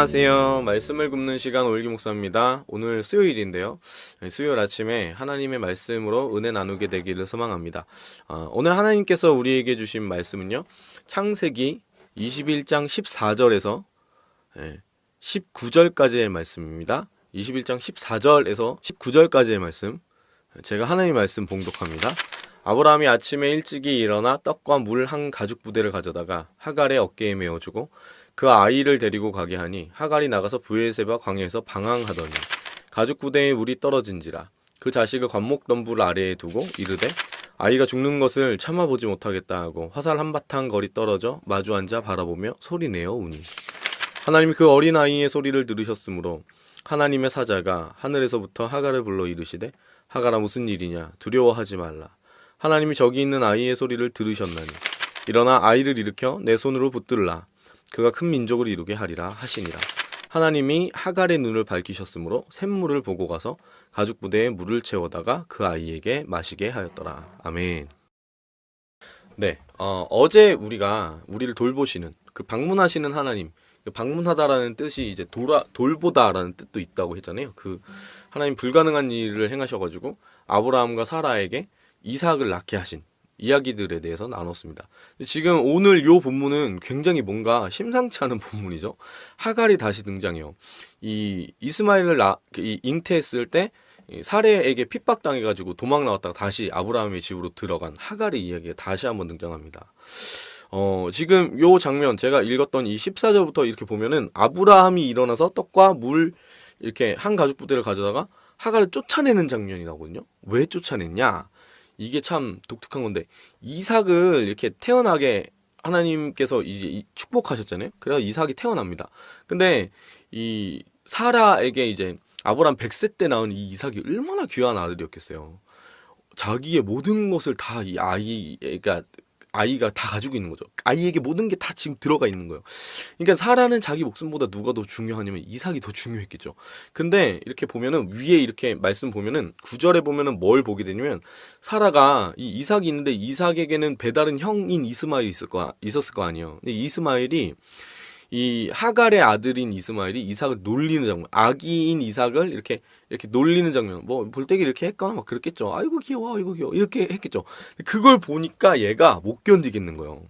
안녕하세요. 말씀을 굽는 시간 오일기 목사입니다. 오늘 수요일인데요. 수요일 아침에 하나님의 말씀으로 은혜 나누게 되기를 소망합니다. 오늘 하나님께서 우리에게 주신 말씀은요. 창세기 21장 14절에서 19절까지의 말씀입니다. 21장 14절에서 19절까지의 말씀. 제가 하나님의 말씀 봉독합니다. 아브라함이 아침에 일찍이 일어나 떡과 물 한 가죽 부대를 가져다가 하갈의 어깨에 메어주고 그 아이를 데리고 가게 하니 하갈이 나가서 브엘세바 광야에서 방황하더니 가죽 부대에 물이 떨어진지라 그 자식을 관목덤불 아래에 두고 이르되 아이가 죽는 것을 참아보지 못하겠다 하고 화살 한바탕 거리 떨어져 마주 앉아 바라보며 소리내어 우니 하나님이 그 어린 아이의 소리를 들으셨으므로 하나님의 사자가 하늘에서부터 하갈을 불러 이르시되 하갈아 무슨 일이냐 두려워하지 말라 하나님이 저기 있는 아이의 소리를 들으셨나니 일어나 아이를 일으켜 내 손으로 붙들라 그가 큰 민족을 이루게 하리라 하시니라. 하나님이 하갈의 눈을 밝히셨으므로 샘물을 보고 가서 가죽 부대에 물을 채워다가 그 아이에게 마시게 하였더라. 아멘. 네, 어제 우리를 돌보시는 그 방문하시는 하나님, 그 방문하다라는 뜻이 이제 돌보다라는 뜻도 있다고 했잖아요. 그 하나님 불가능한 일을 행하셔가지고 아브라함과 사라에게 이삭을 낳게 하신 이야기들에 대해서 나눴습니다. 지금 오늘 요 본문은 굉장히 뭔가 심상치 않은 본문이죠. 하갈이 다시 등장해요. 이 이스마엘을 잉태했을 때 사레에게 핍박당해가지고 도망 나왔다가 다시 아브라함의 집으로 들어간 하갈의 이야기가 다시 한번 등장합니다. 지금 요 장면 제가 읽었던 이 14절부터 이렇게 보면은 아브라함이 일어나서 떡과 물 이렇게 한 가죽 부대를 가져다가 하갈을 쫓아내는 장면이 나오거든요. 왜 쫓아냈냐? 이게 참 독특한 건데 이삭을 이렇게 태어나게 하나님께서 이제 축복하셨잖아요. 그래서 이삭이 태어납니다. 근데 이 사라에게 이제 아브라함 100세 때 낳은 이 이삭이 얼마나 귀한 아들이었겠어요. 자기의 모든 것을 다 이 아이가 다 가지고 있는 거죠. 아이에게 모든 게 다 지금 들어가 있는 거예요. 그러니까 사라는 자기 목숨보다 누가 더 중요하냐면 이삭이 더 중요했겠죠. 근데 이렇게 보면은 위에 이렇게 말씀 보면은 9절에 보면은 뭘 보게 되냐면 사라가 이 이삭이 있는데 이삭에게는 배다른 형인 이스마엘이 있었을 거 아니에요. 근데 이스마엘이 이 하갈의 아들인 이스마엘이 이삭을 놀리는 장면, 아기인 이삭을 이렇게 놀리는 장면, 뭐 볼때기 이렇게 했거나 막 그랬겠죠. 아이고 귀여워, 아이고 귀여워 이렇게 했겠죠. 그걸 보니까 얘가 못 견디겠는 거예요.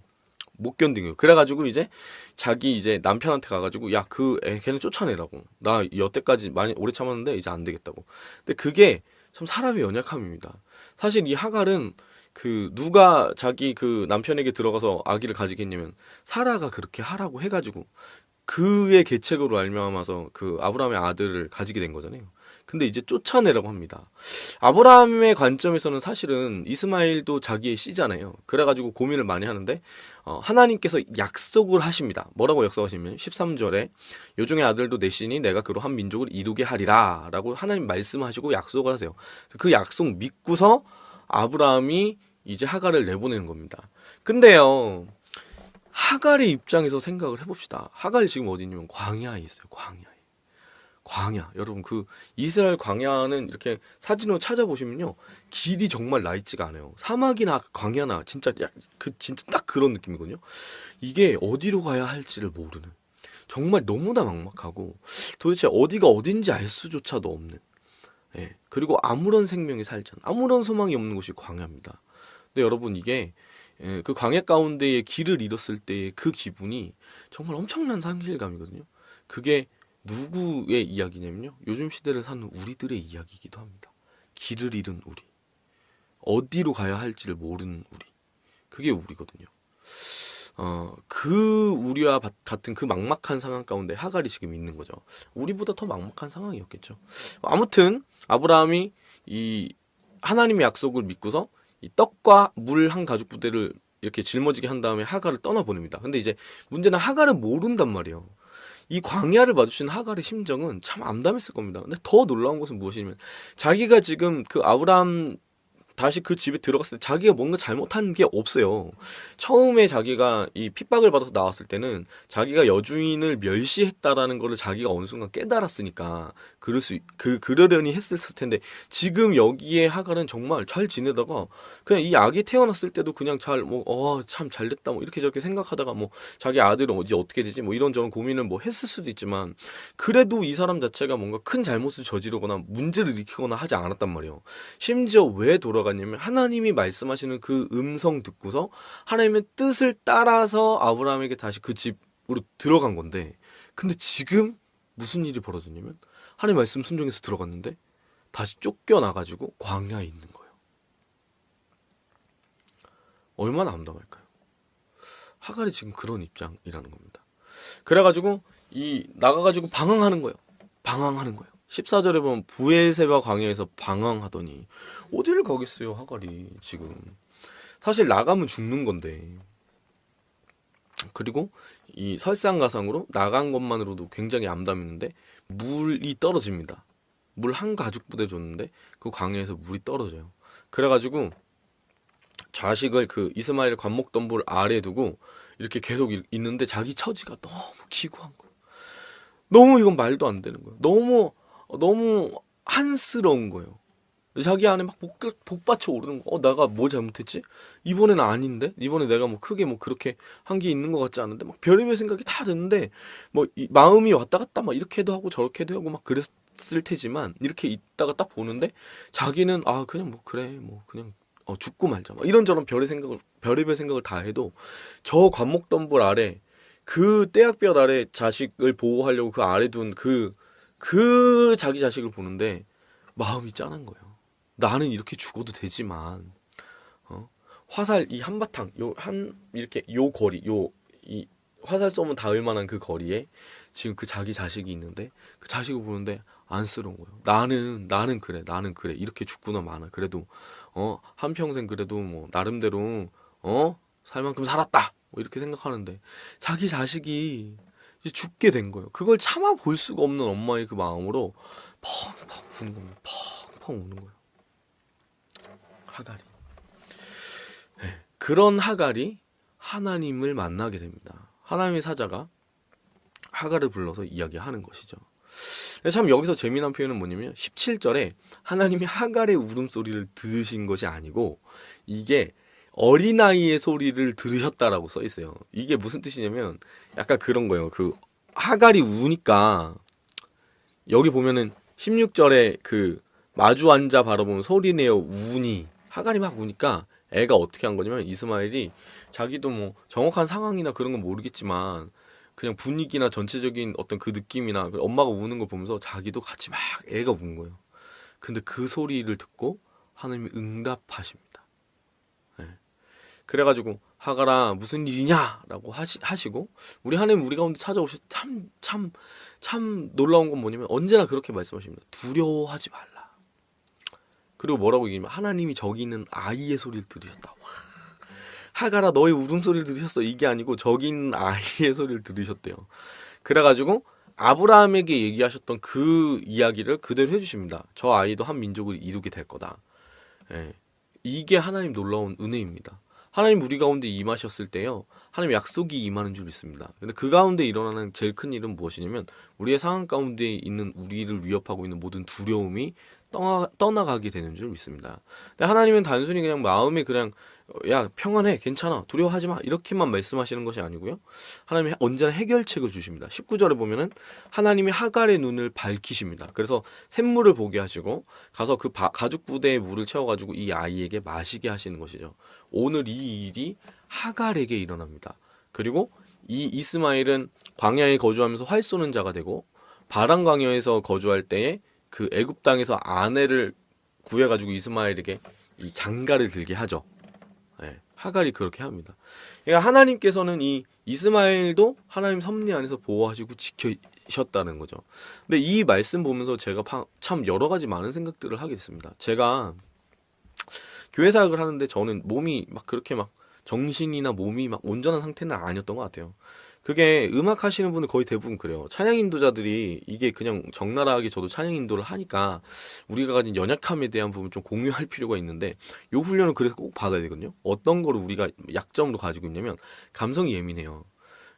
못 견디는 거예요. 그래가지고 이제 자기 이제 남편한테 가가지고 야 걔는 쫓아내라고. 나 여태까지 많이 오래 참았는데 이제 안 되겠다고. 근데 그게 참 사람의 연약함입니다. 사실 이 하갈은 누가 자기 그 남편에게 들어가서 아기를 가지겠냐면 사라가 그렇게 하라고 해가지고 그의 계책으로 알미암아서 그 아브라함의 아들을 가지게 된 거잖아요. 근데 이제 쫓아내라고 합니다. 아브라함의 관점에서는 사실은 이스마일도 자기의 씨잖아요. 그래가지고 고민을 많이 하는데 하나님께서 약속을 하십니다. 뭐라고 약속하시면 13절에 요중의 아들도 내 씨니 내가 그로 한 민족을 이루게 하리라 라고 하나님 말씀하시고 약속을 하세요. 그 약속 믿고서 아브라함이 이제 하갈을 내보내는 겁니다. 근데요, 하갈의 입장에서 생각을 해봅시다. 하갈이 지금 어디 있냐면 광야에 있어요. 광야. 여러분 이스라엘 광야는 이렇게 사진으로 찾아보시면요, 길이 정말 낡지가 않아요. 사막이나 광야나 진짜 진짜 딱 그런 느낌이거든요. 이게 어디로 가야 할지를 모르는, 정말 너무나 막막하고 도대체 어디가 어딘지 알 수조차도 없는. 그리고 아무런 생명이 살지 않는, 아무런 소망이 없는 곳이 광야입니다. 근데 여러분 이게 그 광야 가운데에 길을 잃었을 때의 그 기분이 정말 엄청난 상실감이거든요. 그게 누구의 이야기냐면요, 요즘 시대를 사는 우리들의 이야기이기도 합니다. 길을 잃은 우리, 어디로 가야 할지를 모르는 우리, 그게 우리거든요. 그 우리와 같은 그 막막한 상황 가운데 하갈이 지금 있는 거죠. 우리보다 더 막막한 상황이었겠죠. 아무튼 아브라함이 이 하나님의 약속을 믿고서 이 떡과 물 한 가죽 부대를 이렇게 짊어지게 한 다음에 하갈을 떠나보냅니다. 근데 이제 문제는 하갈은 모른단 말이에요. 이 광야를 마주친 하갈의 심정은 참 암담했을 겁니다. 근데 더 놀라운 것은 무엇이냐면 자기가 지금 그 아브라함 다시 그 집에 들어갔을 때 자기가 뭔가 잘못한 게 없어요. 처음에 자기가 이 핍박을 받아서 나왔을 때는 자기가 여주인을 멸시했다라는 거를 자기가 어느 순간 깨달았으니까 그러려니 했을 텐데, 지금 여기에 하갈은 정말 잘 지내다가 그냥 이 아기 태어났을 때도 그냥 참 잘됐다 뭐 이렇게 저렇게 생각하다가 뭐 자기 아들은 어떻게 되지 뭐 이런저런 고민을 뭐 했을 수도 있지만, 그래도 이 사람 자체가 뭔가 큰 잘못을 저지르거나 문제를 일으키거나 하지 않았단 말이에요. 심지어 왜 돌아갔냐면 하나님이 말씀하시는 그 음성 듣고서 하나님의 뜻을 따라서 아브라함에게 다시 그 집으로 들어간 건데, 근데 지금 무슨 일이 벌어졌냐면 하나님 말씀 순종해서 들어갔는데 다시 쫓겨나가지고 광야에 있는 거예요. 얼마나 암담할까요? 하갈이 지금 그런 입장이라는 겁니다. 그래가지고 나가가지고 방황하는 거예요. 14절에 보면 부엘세바 광야에서 방황하더니 어디를 가겠어요, 하갈이 지금. 사실 나가면 죽는 건데. 그리고 이 설상가상으로 나간 것만으로도 굉장히 암담했는데 물이 떨어집니다. 물 한 가죽 부대 줬는데 그 광야에서 물이 떨어져요. 그래가지고 자식을 그 이스마엘 관목덤불 아래에 두고 이렇게 계속 있는데 자기 처지가 너무 기구한 거예요. 너무 이건 말도 안 되는 거예요. 너무 한스러운 거예요. 자기 안에 막 복받쳐 오르는 거. 내가 뭘 잘못했지? 이번에는 아닌데? 이번에 내가 뭐 크게 뭐 그렇게 한 게 있는 것 같지 않은데? 막 별의별 생각이 다 드는데, 뭐, 마음이 왔다 갔다 막 이렇게도 하고 저렇게도 하고 막 그랬을 테지만, 이렇게 있다가 딱 보는데, 자기는, 그냥 뭐, 그래, 뭐, 그냥, 죽고 말자. 막 이런저런 별의별 생각을 다 해도, 저 관목덤불 아래, 그 떼약볕 아래 자식을 보호하려고 그 아래 둔 자기 자식을 보는데, 마음이 짠한 거예요. 나는 이렇게 죽어도 되지만, 화살 이 한바탕, 이렇게 거리, 이 화살 쏘면 닿을 만한 그 거리에 지금 그 자기 자식이 있는데, 그 자식을 보는데 안쓰러운 거예요. 나는 그래. 이렇게 죽구나 마나. 그래도, 한평생 그래도 뭐, 나름대로, 살 만큼 살았다! 뭐 이렇게 생각하는데, 자기 자식이 이제 죽게 된 거예요. 그걸 참아 볼 수가 없는 엄마의 그 마음으로 펑펑 우는 겁니다. 펑펑 우는 거예요. 하갈이. 네. 그런 하갈이 하나님을 만나게 됩니다. 하나님의 사자가 하갈을 불러서 이야기하는 것이죠. 참 여기서 재미난 표현은 뭐냐면 17절에 하나님이 하갈의 울음소리를 들으신 것이 아니고 이게 어린아이의 소리를 들으셨다라고 써 있어요. 이게 무슨 뜻이냐면 약간 그런 거예요. 그 하갈이 우니까 여기 보면은 16절에 그 마주 앉아 바라보면 소리내어 우니, 하갈이 막 우니까 애가 어떻게 한 거냐면 이스마엘이 자기도 뭐 정확한 상황이나 그런 건 모르겠지만 그냥 분위기나 전체적인 어떤 그 느낌이나 엄마가 우는 걸 보면서 자기도 같이 막 애가 운 거예요. 근데 그 소리를 듣고 하나님이 응답하십니다. 네. 그래가지고 하갈아 무슨 일이냐라고 하시고 우리 하나님 우리 가운데 찾아오셔서 참 놀라운 건 뭐냐면 언제나 그렇게 말씀하십니다. 두려워하지 말라. 그리고 뭐라고 얘기하면 하나님이 저기 있는 아이의 소리를 들으셨다. 와. 하갈아 너의 울음소리를 들으셨어. 이게 아니고 저기 있는 아이의 소리를 들으셨대요. 그래가지고 아브라함에게 얘기하셨던 그 이야기를 그대로 해주십니다. 저 아이도 한 민족을 이루게 될 거다. 예. 이게 하나님 놀라운 은혜입니다. 하나님 우리 가운데 임하셨을 때요. 하나님 약속이 임하는 줄 믿습니다. 근데 그 가운데 일어나는 제일 큰 일은 무엇이냐면 우리의 상황 가운데 있는 우리를 위협하고 있는 모든 두려움이 떠나가게 되는 줄 믿습니다. 근데 하나님은 단순히 그냥 마음에 그냥 야 평안해 괜찮아 두려워하지 마 이렇게만 말씀하시는 것이 아니고요. 하나님이 언제나 해결책을 주십니다. 19절에 보면은 하나님이 하갈의 눈을 밝히십니다. 그래서 샘물을 보게 하시고 가서 그 가죽 부대에 물을 채워가지고 이 아이에게 마시게 하시는 것이죠. 오늘 이 일이 하갈에게 일어납니다. 그리고 이 이스마엘은 광야에 거주하면서 활 쏘는 자가 되고 바람 광야에서 거주할 때에 그 애굽 땅에서 아내를 구해가지고 이스마엘에게 이 장가를 들게 하죠. 네, 하갈이 그렇게 합니다. 그러니까 하나님께서는 이 이스마엘도 하나님 섭리 안에서 보호하시고 지키셨다는 거죠. 근데 이 말씀 보면서 제가 참 여러 가지 많은 생각들을 하게 됐습니다. 제가 교회 사역을 하는데 저는 몸이 막 그렇게 막 정신이나 몸이 막 온전한 상태는 아니었던 것 같아요. 그게 음악 하시는 분은 거의 대부분 그래요. 찬양 인도자들이 이게 그냥 적나라하게 저도 찬양 인도를 하니까 우리가 가진 연약함에 대한 부분 좀 공유할 필요가 있는데 요 훈련을 그래서 꼭 받아야 되거든요. 어떤 거를 우리가 약점으로 가지고 있냐면 감성이 예민해요.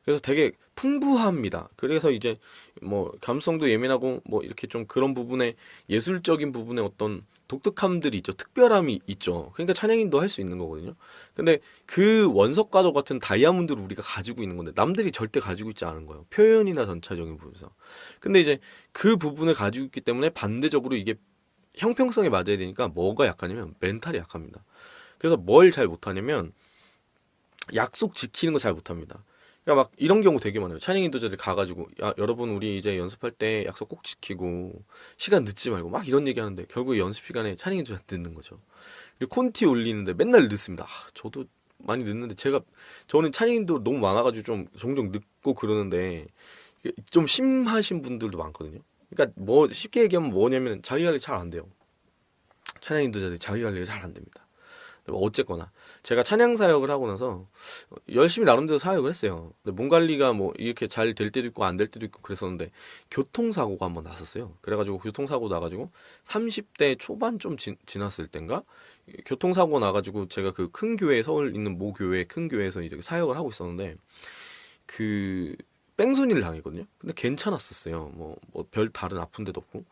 그래서 되게 풍부합니다. 그래서 이제 뭐 감성도 예민하고 뭐 이렇게 좀 그런 부분에 예술적인 부분에 어떤 독특함들이 있죠. 특별함이 있죠. 그러니까 찬양인도 할 수 있는 거거든요. 근데 그 원석과도 같은 다이아몬드를 우리가 가지고 있는 건데 남들이 절대 가지고 있지 않은 거예요. 표현이나 전차적인 부분에서. 근데 이제 그 부분을 가지고 있기 때문에 반대적으로 이게 형평성에 맞아야 되니까 뭐가 약하냐면 멘탈이 약합니다. 그래서 뭘 잘 못하냐면 약속 지키는 거 잘 못합니다. 그러니까 막 이런 경우 되게 많아요. 찬양 인도자들 가가지고 야 여러분 우리 이제 연습할 때 약속 꼭 지키고 시간 늦지 말고 막 이런 얘기 하는데 결국에 연습 시간에 찬양 인도자 늦는 거죠. 그리고 콘티 올리는데 맨날 늦습니다. 저도 많이 늦는데 저는 찬양 인도 너무 많아가지고 좀 종종 늦고 그러는데 이게 좀 심하신 분들도 많거든요. 그러니까 뭐 쉽게 얘기하면 뭐냐면 자기 관리 잘 안 돼요. 찬양 인도자들이 자기 관리가 잘 안 됩니다. 어쨌거나 제가 찬양 사역을 하고 나서 열심히 나름대로 사역을 했어요. 근데 몸 관리가 뭐 이렇게 잘 될 때도 있고 안 될 때도 있고 그랬었는데 교통사고가 한번 났었어요. 그래가지고 교통사고 나가지고 30대 초반 좀 지났을 땐가 교통사고 나가지고 제가 그 큰 교회 서울 있는 모 교회 큰 교회에서 이제 사역을 하고 있었는데 그 뺑소니를 당했거든요. 근데 괜찮았었어요. 뭐 별 다른 아픈 데도 없고.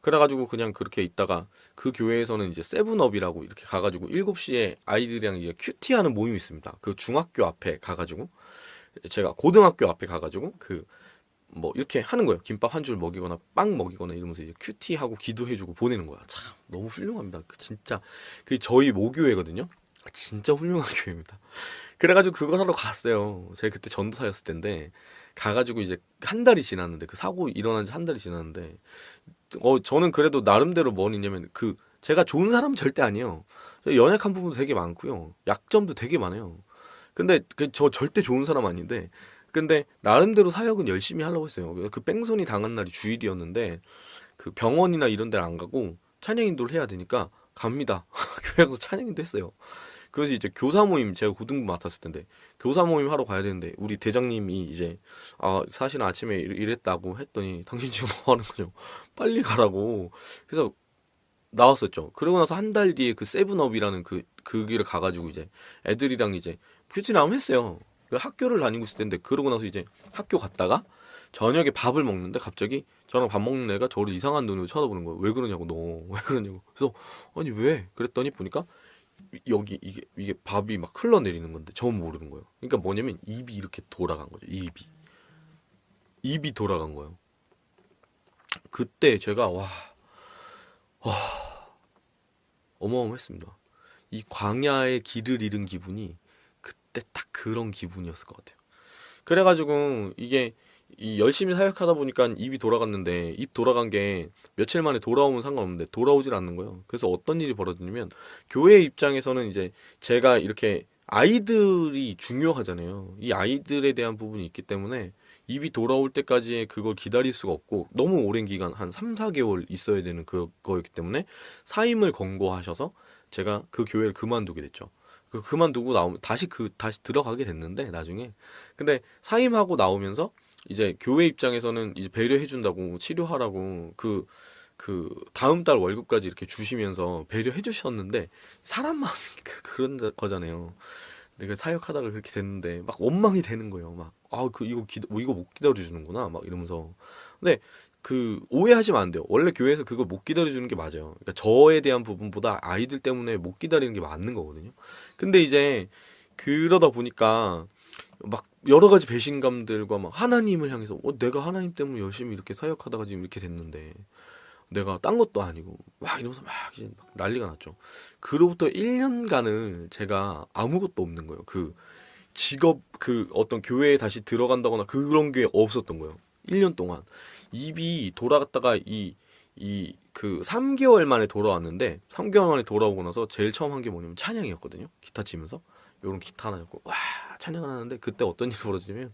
그래가지고 그냥 그렇게 있다가 그 교회에서는 이제 세븐업이라고 이렇게 가가지고 7시에 아이들이랑 이제 큐티하는 모임이 있습니다. 그 중학교 앞에 가가지고 제가 고등학교 앞에 가가지고 그 뭐 이렇게 하는 거예요. 김밥 한 줄 먹이거나 빵 먹이거나 이러면서 이제 큐티하고 기도해주고 보내는 거야. 참 너무 훌륭합니다. 그 진짜 그 저희 모교회거든요. 진짜 훌륭한 교회입니다. 그래가지고 그걸 하러 갔어요. 제가 그때 전도사였을 텐데 가가지고 이제 한 달이 지났는데 그 사고 일어난 지 한 달이 지났는데 저는 그래도 나름대로 뭐 있냐면 제가 좋은 사람은 절대 아니에요. 연약한 부분도 되게 많고요. 약점도 되게 많아요. 근데 저 절대 좋은 사람 아닌데 근데 나름대로 사역은 열심히 하려고 했어요. 그 뺑소니 당한 날이 주일이었는데 그 병원이나 이런 데를 안 가고 찬양 인도를 해야 되니까 갑니다. 교회 가서 찬양 인도 했어요. 그래서 이제 교사 모임 제가 고등부 맡았을 텐데 교사 모임 하러 가야 되는데 우리 대장님이 이제 사실은 아침에 이랬다고 했더니 당신 지금 뭐 하는 거죠? 빨리 가라고. 그래서 나왔었죠. 그러고 나서 한 달 뒤에 그 세븐업이라는 그 길을 가가지고 이제 애들이랑 이제 큐티 나움 했어요. 그 학교를 다니고 있을 텐데 그러고 나서 이제 학교 갔다가 저녁에 밥을 먹는데 갑자기 저랑 밥 먹는 애가 저를 이상한 눈으로 쳐다보는 거예요. 왜 그러냐고 너 왜 그러냐고. 그래서 아니 왜? 그랬더니 보니까 여기 이게 밥이 막 흘러내리는 건데 전 모르는 거예요. 그러니까 뭐냐면 입이 이렇게 돌아간 거죠. 입이 돌아간 거예요. 그때 제가 어마어마했습니다. 이 광야의 길을 잃은 기분이 그때 딱 그런 기분이었을 것 같아요. 그래가지고 이게 열심히 사역하다 보니까 입이 돌아갔는데 입 돌아간 게 며칠 만에 돌아오면 상관없는데 돌아오질 않는 거예요. 그래서 어떤 일이 벌어지냐면 교회 입장에서는 이제 제가 이렇게 아이들이 중요하잖아요. 이 아이들에 대한 부분이 있기 때문에 입이 돌아올 때까지 그걸 기다릴 수가 없고 너무 오랜 기간 한 3, 4개월 있어야 되는 그거였기 때문에 사임을 권고하셔서 제가 그 교회를 그만두게 됐죠. 그만두고 나오면 다시 들어가게 됐는데 나중에 근데 사임하고 나오면서 이제 교회 입장에서는 이제 배려해준다고 치료하라고 다음 달 월급까지 이렇게 주시면서 배려해 주셨는데 사람 마음이 그런 거잖아요. 내가 사역하다가 그렇게 됐는데 막 원망이 되는 거예요. 막 이거 못 기다려 주는구나 막 이러면서. 근데 오해하시면 안 돼요. 원래 교회에서 그걸 못 기다려 주는 게 맞아요. 그러니까 저에 대한 부분보다 아이들 때문에 못 기다리는 게 맞는 거거든요. 근데 이제 그러다 보니까 막 여러 가지 배신감들과 막 하나님을 향해서 내가 하나님 때문에 열심히 이렇게 사역하다가 지금 이렇게 됐는데 내가 딴 것도 아니고 막 이러면서 막 이제 막 난리가 났죠. 그로부터 1년간을 제가 아무것도 없는 거예요. 직업 어떤 교회에 다시 들어간다거나 그런 게 없었던 거예요. 1년 동안 입이 돌아갔다가 3개월 만에 돌아왔는데 3개월 만에 돌아오고 나서 제일 처음 한 게 뭐냐면 찬양이었거든요. 기타 치면서 요런 기타 하나 잡고 와 찬양을 하는데 그때 어떤 일이 벌어지냐면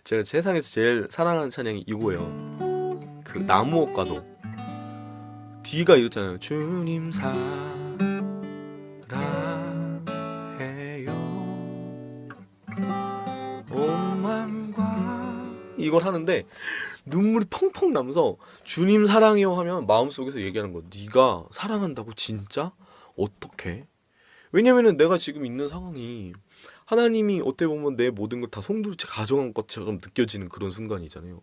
제가 세상에서 제일 사랑하는 찬양이 이거예요. 그 나무옥과도 뒤가 이렇잖아요. 주님 사랑해요 온 맘 이걸 하는데 눈물이 펑펑 나면서 주님 사랑해요 하면 마음속에서 얘기하는 거, 네가 사랑한다고 진짜? 어떻게? 왜냐면은 내가 지금 있는 상황이 하나님이 어떻게 보면 내 모든 걸 다 송두리째 가져간 것처럼 느껴지는 그런 순간이잖아요.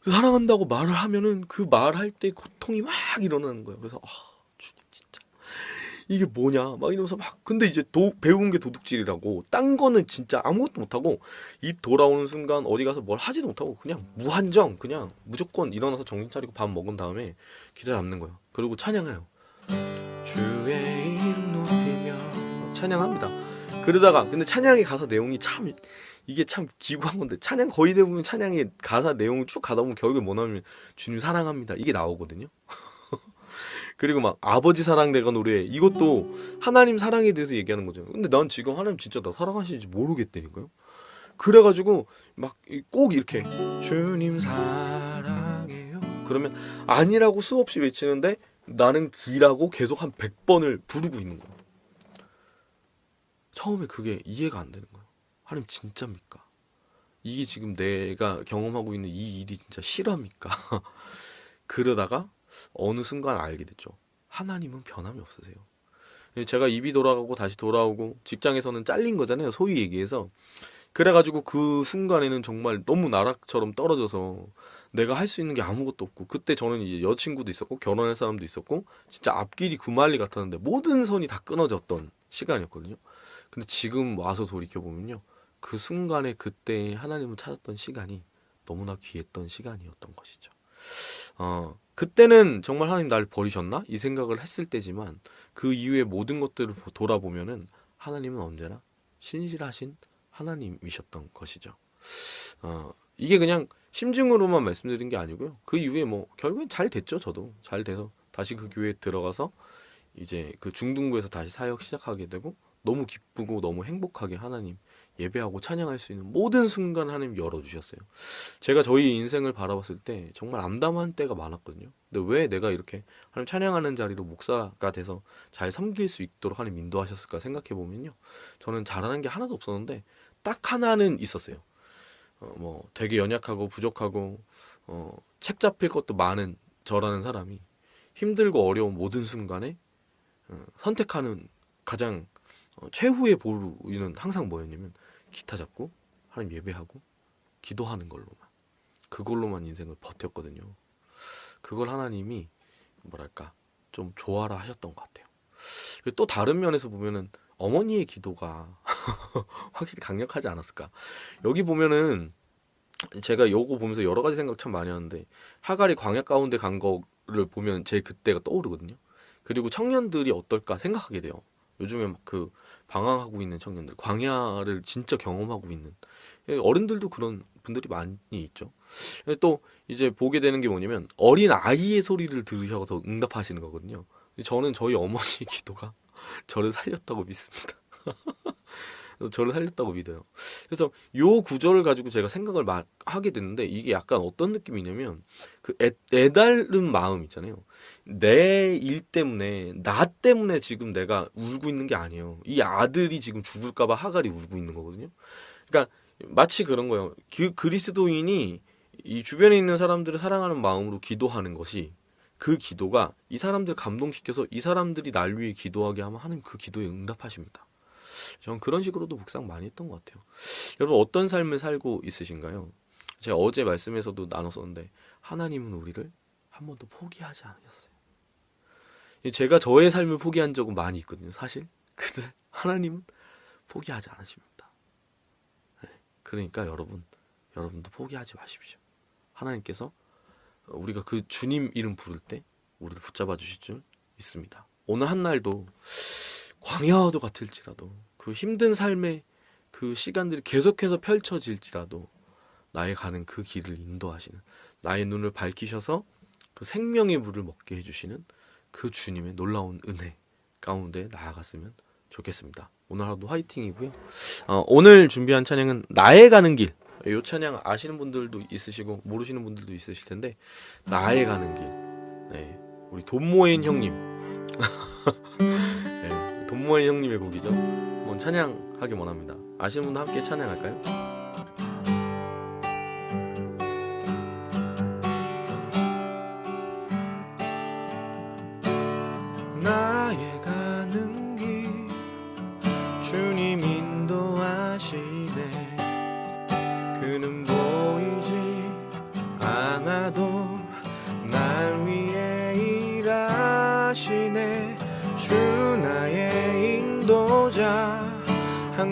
사랑한다고 말을 하면은 그 말할 때 고통이 막 일어나는 거예요. 그래서 주님 진짜 이게 뭐냐 막 이러면서 막, 근데 이제 배운 게 도둑질이라고, 딴 거는 진짜 아무것도 못하고 입 돌아오는 순간 어디 가서 뭘 하지도 못하고 그냥 무한정 그냥 무조건 일어나서 정신 차리고 밥 먹은 다음에 기도 잡는 거예요. 그리고 찬양해요. 주의 이름 높이며 찬양합니다. 그러다가 근데 찬양의 가사 내용이 참, 이게 참 기구한 건데, 찬양 거의 대부분 찬양의 가사 내용을 쭉 가다 보면 결국에 뭐 나오면 주님 사랑합니다 이게 나오거든요. 그리고 막 아버지 사랑 내가 노래해, 이것도 하나님 사랑에 대해서 얘기하는 거죠. 근데 난 지금 하나님 진짜 나 사랑하시는지 모르겠다니까요. 그래가지고 막 꼭 이렇게 주님 사랑해요 그러면 아니라고 수없이 외치는데 나는 기라고 계속 한 100번을 부르고 있는 거야. 처음에 그게 이해가 안 되는 거예요. 하나님 진짜입니까? 이게 지금 내가 경험하고 있는 이 일이 진짜 실화입니까? 그러다가 어느 순간 알게 됐죠. 하나님은 변함이 없으세요. 제가 입이 돌아가고 다시 돌아오고 직장에서는 잘린 거잖아요, 소위 얘기해서. 그래가지고 그 순간에는 정말 너무 나락처럼 떨어져서 내가 할 수 있는 게 아무것도 없고, 그때 저는 이제 여자친구도 있었고 결혼할 사람도 있었고 진짜 앞길이 구말리 같았는데 모든 선이 다 끊어졌던 시간이었거든요. 근데 지금 와서 돌이켜보면요, 그 순간에 그때 하나님을 찾았던 시간이 너무나 귀했던 시간이었던 것이죠. 그때는 정말 하나님 나를 버리셨나? 이 생각을 했을 때지만 그 이후에 모든 것들을 돌아보면은 하나님은 언제나 신실하신 하나님이셨던 것이죠. 이게 그냥 심증으로만 말씀드린 게 아니고요. 그 이후에 뭐 결국엔 잘 됐죠. 저도 잘 돼서 다시 그 교회에 들어가서 이제 그 중등부에서 다시 사역 시작하게 되고 너무 기쁘고 너무 행복하게 하나님 예배하고 찬양할 수 있는 모든 순간 하나님 열어주셨어요. 제가 저희 인생을 바라봤을 때 정말 암담한 때가 많았거든요. 근데 왜 내가 이렇게 하나님 찬양하는 자리로 목사가 돼서 잘 섬길 수 있도록 하나님 인도하셨을까 생각해보면요, 저는 잘하는 게 하나도 없었는데 딱 하나는 있었어요. 뭐 되게 연약하고 부족하고 책 잡힐 것도 많은 저라는 사람이 힘들고 어려운 모든 순간에 선택하는 가장 최후의 보루는 항상 뭐였냐면 기타 잡고 하나님 예배하고 기도하는 걸로만, 그걸로만 인생을 버텼거든요. 그걸 하나님이 뭐랄까 좀 좋아라 하셨던 것 같아요. 또 다른 면에서 보면은 어머니의 기도가 확실히 강력하지 않았을까. 여기 보면은 제가 요거 보면서 여러 가지 생각 참 많이 하는데, 하갈이 광야 가운데 간 거를 보면 제 그때가 떠오르거든요. 그리고 청년들이 어떨까 생각하게 돼요. 요즘에 막 그 방황하고 있는 청년들, 광야를 진짜 경험하고 있는 어른들도 그런 분들이 많이 있죠. 또 이제 보게 되는 게 뭐냐면 어린 아이의 소리를 들으셔서 응답하시는 거거든요. 저는 저희 어머니의 기도가 저를 살렸다고 믿습니다. 저를 살렸다고 믿어요. 그래서 요 구절을 가지고 제가 생각을 막 하게 됐는데, 이게 약간 어떤 느낌이냐면 그 애달은 마음 있잖아요. 내 일 때문에, 나 때문에 지금 내가 울고 있는 게 아니에요. 이 아들이 지금 죽을까봐 하갈이 울고 있는 거거든요. 그러니까 마치 그런 거예요. 그리스도인이 이 주변에 있는 사람들을 사랑하는 마음으로 기도하는 것이, 그 기도가 이 사람들 감동시켜서 이 사람들이 날 위해 기도하게 하면 하나님 그 기도에 응답하십니다. 저는 그런 식으로도 묵상 많이 했던 것 같아요. 여러분 어떤 삶을 살고 있으신가요? 제가 어제 말씀에서도 나눴었는데 하나님은 우리를 한 번도 포기하지 않으셨어요. 제가 저의 삶을 포기한 적은 많이 있거든요, 사실. 근데 하나님은 포기하지 않으십니다. 네, 그러니까 여러분도 포기하지 마십시오. 하나님께서 우리가 그 주님 이름 부를 때 우리를 붙잡아 주실 줄 믿습니다. 오늘 한 날도 광야와도 같을지라도, 그 힘든 삶의 그 시간들이 계속해서 펼쳐질지라도 나의 가는 그 길을 인도하시는, 나의 눈을 밝히셔서 그 생명의 물을 먹게 해주시는 그 주님의 놀라운 은혜 가운데 나아갔으면 좋겠습니다. 오늘 하루도 화이팅이고요. 오늘 준비한 찬양은 나의 가는 길. 이 찬양 아시는 분들도 있으시고 모르시는 분들도 있으실 텐데, 나의 가는 길. 네, 우리 돈모인 형님. 네, 돈모인 형님의 곡이죠. 한번 찬양하기 원합니다. 아시는 분도 함께 찬양할까요?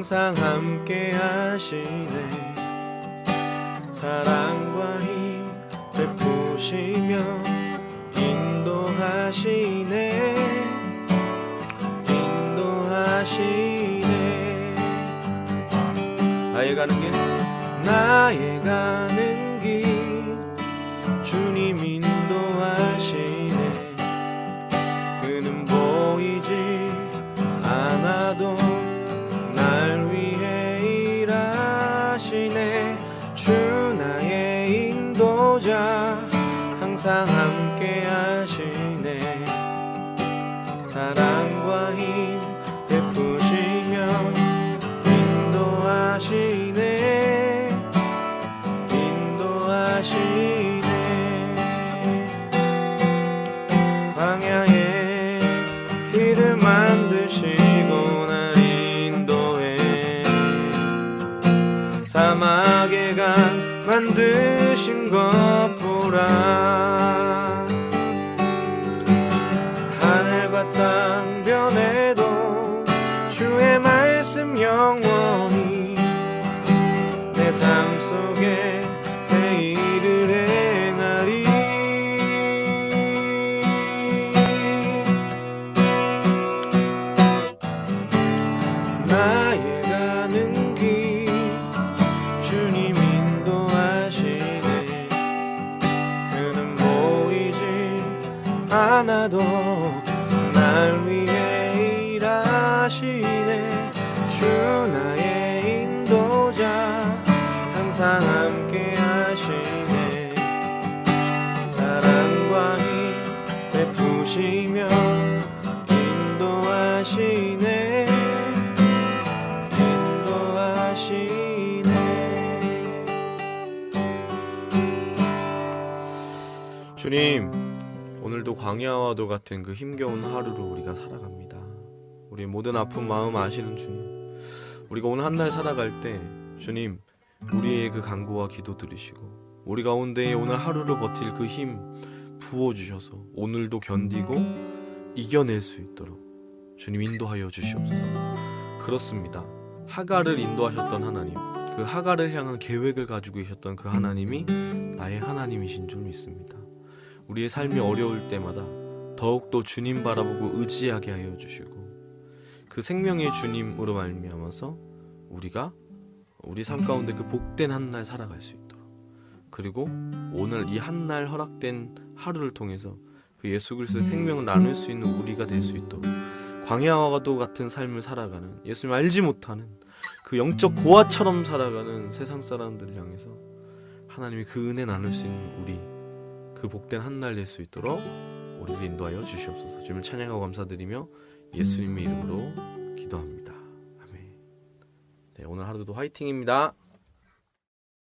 항상 함께 하시네. 사랑과 힘 베푸시며 인도하시네. 인도하시네. 나의 가는 길, 나의 가는 길 주님 인도하시네. 그는 보이지 않아도 날 위해 일하시네. 주 나의 인도자 항상 함께 하시네. 사랑과 힘 베푸시며 인도하시네. 인도하시네. 광야에 길을 만드시고 날 인도해. 사막의 강 만드신 것 보라. 하늘과 땅 변해도 주의 말씀 영원히 내 삶 속에 새 일을 행하리. 나의 가는 길 주님 인도하시네. 그는 보이지 않아도 날 위해 일하시네. 주 나의 인도자 항상 함께 하시네. 사랑과 힘 베푸시며 인도하시네. 인도하시네. 주님, 오늘도 광야와도 같은 그 힘겨운 하루를 우리가 살아갑니다. 우리의 모든 아픈 마음 아시는 주님, 우리가 오늘 한 날 살아갈 때 주님, 우리의 그 간구와 기도 들으시고 우리 가운데에 오늘 하루를 버틸 그 힘 부어주셔서 오늘도 견디고 이겨낼 수 있도록 주님 인도하여 주시옵소서. 그렇습니다. 하갈을 인도하셨던 하나님, 그 하갈을 향한 계획을 가지고 계셨던 그 하나님이 나의 하나님이신 줄 믿습니다. 우리의 삶이 어려울 때마다 더욱더 주님 바라보고 의지하게 하여 주시고 그 생명의 주님으로 말미암아서 우리가 우리 삶 가운데 그 복된 한 날 살아갈 수 있도록, 그리고 오늘 이 한 날 허락된 하루를 통해서 그 예수 그리스도의 생명을 나눌 수 있는 우리가 될 수 있도록 광야와도 같은 삶을 살아가는, 예수님 알지 못하는 그 영적 고아처럼 살아가는 세상 사람들을 향해서 하나님이 그 은혜 나눌 수 있는 우리, 그 복된 한 날 될 수 있도록 우리를 인도하여 주시옵소서. 주님을 찬양하고 감사드리며 예수님의 이름으로 기도합니다. 아멘. 네, 오늘 하루도 화이팅입니다.